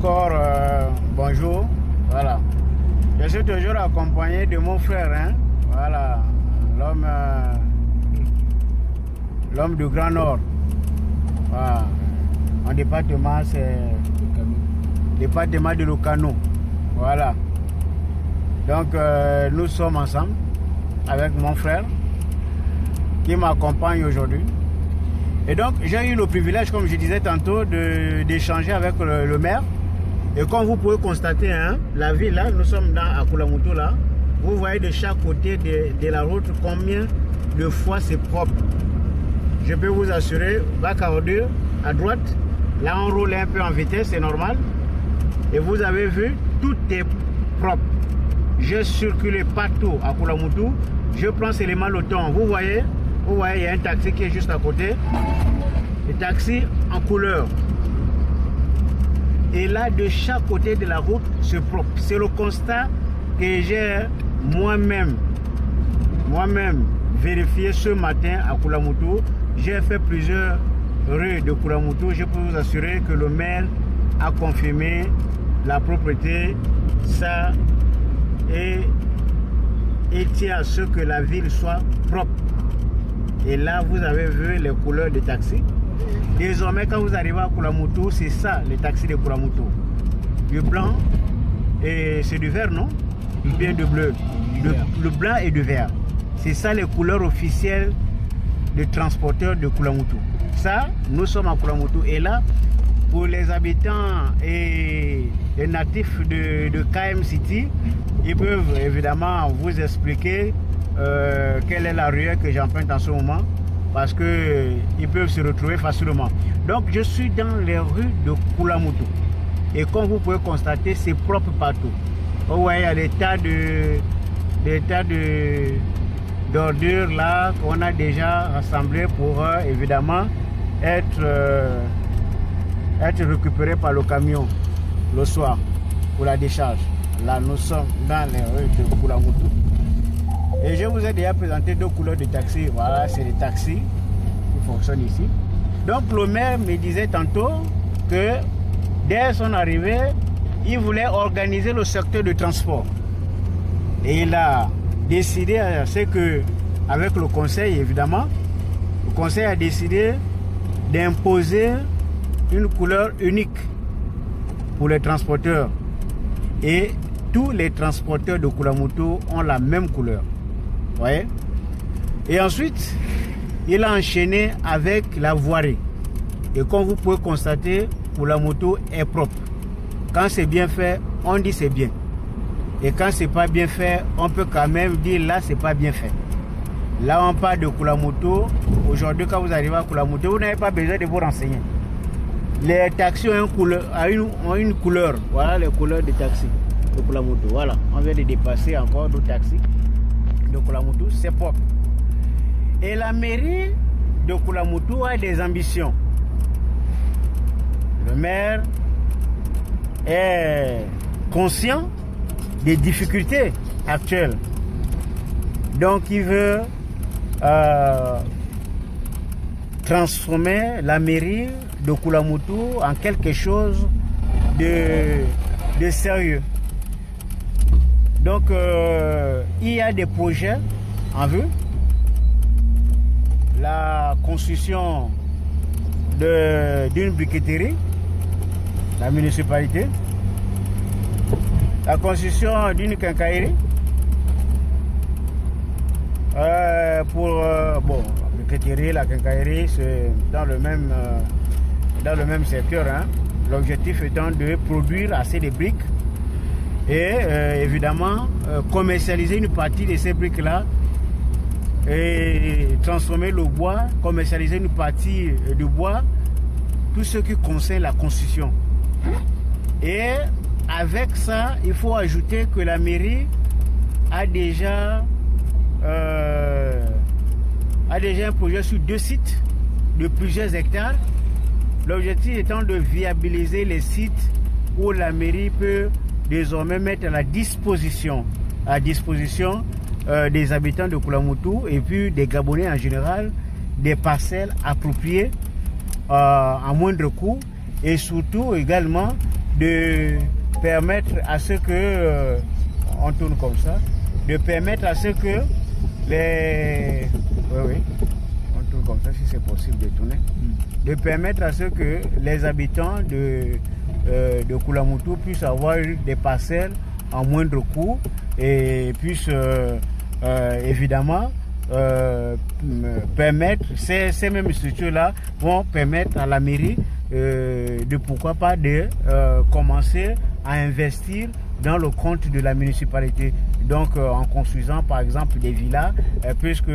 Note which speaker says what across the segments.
Speaker 1: encore bonjour. Voilà. Je suis toujours accompagné de mon frère, hein. Voilà, l'homme du Grand Nord. Voilà. Mon département, c'est le département de Locano. Voilà. Donc, nous sommes ensemble avec mon frère qui m'accompagne aujourd'hui. Et donc, j'ai eu le privilège, comme je disais tantôt, d'échanger avec le maire. Et comme vous pouvez constater, hein, la ville, là, nous sommes à Kulamutu, là. Vous voyez de chaque côté de la route combien de fois c'est propre. Je peux vous assurer, bac à ordures, à droite, là on roule un peu en vitesse, c'est normal. Et vous avez vu, tout est propre. Je circule partout à Kulamutu. Je prends seulement le temps. Vous voyez, il y a un taxi qui est juste à côté. Le taxi en couleur. Et là, de chaque côté de la route, c'est propre. C'est le constat que j'ai moi-même vérifié ce matin à Kulamutu. J'ai fait plusieurs rues de Kulamutu. Je peux vous assurer que le maire a confirmé la propreté. Ça et tient à ce que la ville soit propre. Et là, vous avez vu les couleurs des taxis. Désormais, quand vous arrivez à Kulamutu, c'est ça, les taxis de Kulamutu. Du blanc, et c'est du vert, non? Ou bien du bleu. Le blanc et du vert. C'est ça les couleurs officielles des transporteurs de Kulamutu. Ça, nous sommes à Kulamutu. Et là, pour les habitants et les natifs de KM City, ils peuvent évidemment vous expliquer quelle est la rue que j'emprunte en ce moment. Parce qu'ils peuvent se retrouver facilement. Donc je suis dans les rues de Kulamutu. Et comme vous pouvez constater, c'est propre partout. Vous voyez, il y a des tas d'ordures là qu'on a déjà rassemblées pour évidemment être récupérées par le camion le soir pour la décharge. Là, nous sommes dans les rues de Kulamutu. Et je vous ai déjà présenté deux couleurs de taxi. Voilà, c'est les taxis qui fonctionnent ici. Donc le maire me disait tantôt que dès son arrivée, il voulait organiser le secteur de transport. Et il a décidé, c'est que avec le conseil évidemment, le conseil a décidé d'imposer une couleur unique pour les transporteurs. Et tous les transporteurs de Kulamutu ont la même couleur. Voyez? Et ensuite, il a enchaîné avec la voirie. Et comme vous pouvez constater, Kulamutu est propre. Quand c'est bien fait, on dit c'est bien. Et quand c'est pas bien fait, on peut quand même dire là c'est pas bien fait. Là on parle de Kulamutu. Aujourd'hui, quand vous arrivez à Kulamutu, vous n'avez pas besoin de vous renseigner. Les taxis ont une couleur. Voilà les couleurs des taxis de Kulamutu. Voilà, on vient de dépasser encore d'autres taxis de Kulamutu, c'est propre. Et la mairie de Kulamutu a des ambitions. Le maire est conscient des difficultés actuelles. Donc il veut transformer la mairie de Kulamutu en quelque chose de sérieux. Donc, il y a des projets en vue. La construction d'une briqueterie, la municipalité. La construction d'une quincaillerie. Bon, la briqueterie, la quincaillerie, c'est dans le même secteur. Hein. L'objectif étant de produire assez de briques. Et évidemment commercialiser une partie de ces briques là et transformer le bois, commercialiser une partie du bois, tout ce qui concerne la construction. Et avec ça, il faut ajouter que la mairie a déjà un projet sur 2 sites de plusieurs hectares. L'objectif étant de viabiliser les sites où la mairie peut désormais mettre à disposition des habitants de Kulamutu et puis des Gabonais en général des parcelles appropriées à moindre coût et surtout également de permettre à ce que, on tourne comme ça, de permettre à ce que les... Oui, on tourne comme ça si c'est possible de tourner. De permettre à ce que les habitants de Koulamoutou puissent avoir des parcelles en moindre coût et puissent évidemment permettre, ces mêmes structures-là vont permettre à la mairie de pourquoi pas de commencer à investir dans le compte de la municipalité. Donc en construisant par exemple des villas, puisque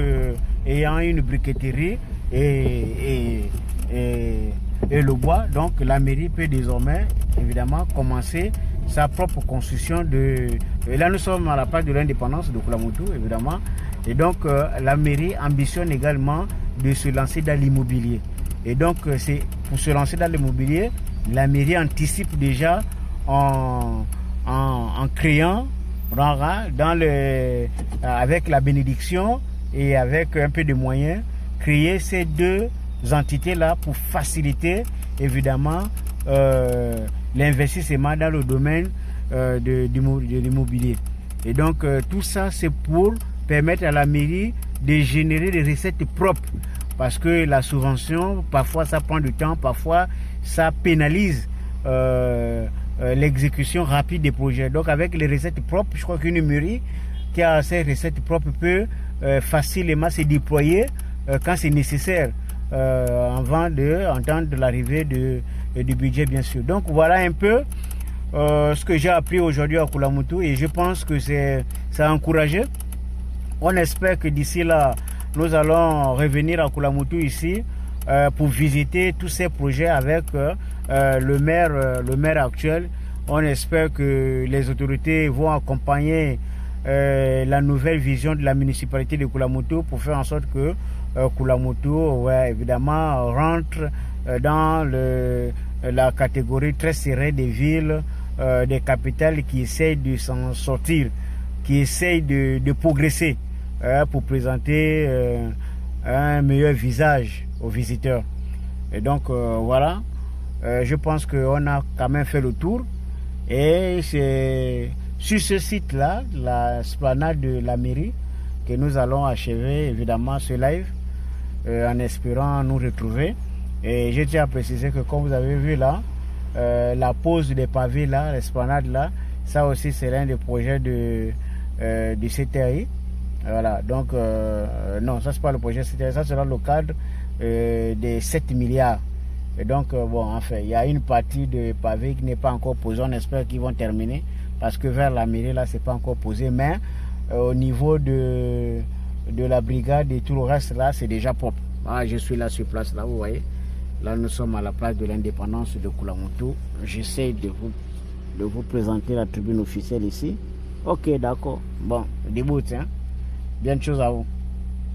Speaker 1: ayant une briqueterie et le bois, donc la mairie peut désormais évidemment commencer sa propre construction de... Et là nous sommes à la place de l'indépendance de Koulamoutou évidemment, et donc la mairie ambitionne également de se lancer dans l'immobilier. Et donc c'est pour se lancer dans l'immobilier, la mairie anticipe déjà en créant avec la bénédiction et avec un peu de moyens, créer ces deux entités-là pour faciliter évidemment l'investissement dans le domaine de l'immobilier. Et donc tout ça c'est pour permettre à la mairie de générer des recettes propres, parce que la subvention parfois ça prend du temps, parfois ça pénalise l'exécution rapide des projets. Donc avec les recettes propres, je crois qu'une mairie qui a ces recettes propres peut facilement se déployer quand c'est nécessaire, avant d'entendre l'arrivée du budget bien sûr. Donc voilà un peu ce que j'ai appris aujourd'hui à Koulamoutou, et je pense que ça a encouragé. On espère que d'ici là, nous allons revenir à Koulamoutou ici pour visiter tous ces projets avec le maire actuel. On espère que les autorités vont accompagner la nouvelle vision de la municipalité de Koulamoutou pour faire en sorte que Koulamoutou, évidemment, rentre dans la catégorie très serrée des villes, des capitales qui essayent de s'en sortir, qui essayent de progresser pour présenter un meilleur visage aux visiteurs. Et donc voilà, je pense qu'on a quand même fait le tour, et c'est sur ce site-là, la esplanade de la mairie, que nous allons achever évidemment ce live en espérant nous retrouver. Et je tiens à préciser que comme vous avez vu là, la pose des pavés là, l'esplanade là, ça aussi c'est l'un des projets du CTI. Voilà, donc non, ça c'est pas le projet CTI, ça sera le cadre des 7 milliards. Et donc bon, enfin, il y a une partie de pavés qui n'est pas encore posée, on espère qu'ils vont terminer, parce que vers la mairie là c'est pas encore posé, mais au niveau de la brigade et tout le reste là c'est déjà propre. Ah, je suis là sur place là, vous voyez, là nous sommes à la place de l'indépendance de Koulamoutou. J'essaie de vous présenter la tribune officielle ici. Ok, d'accord, bon, debout, hein. Bien de choses à vous.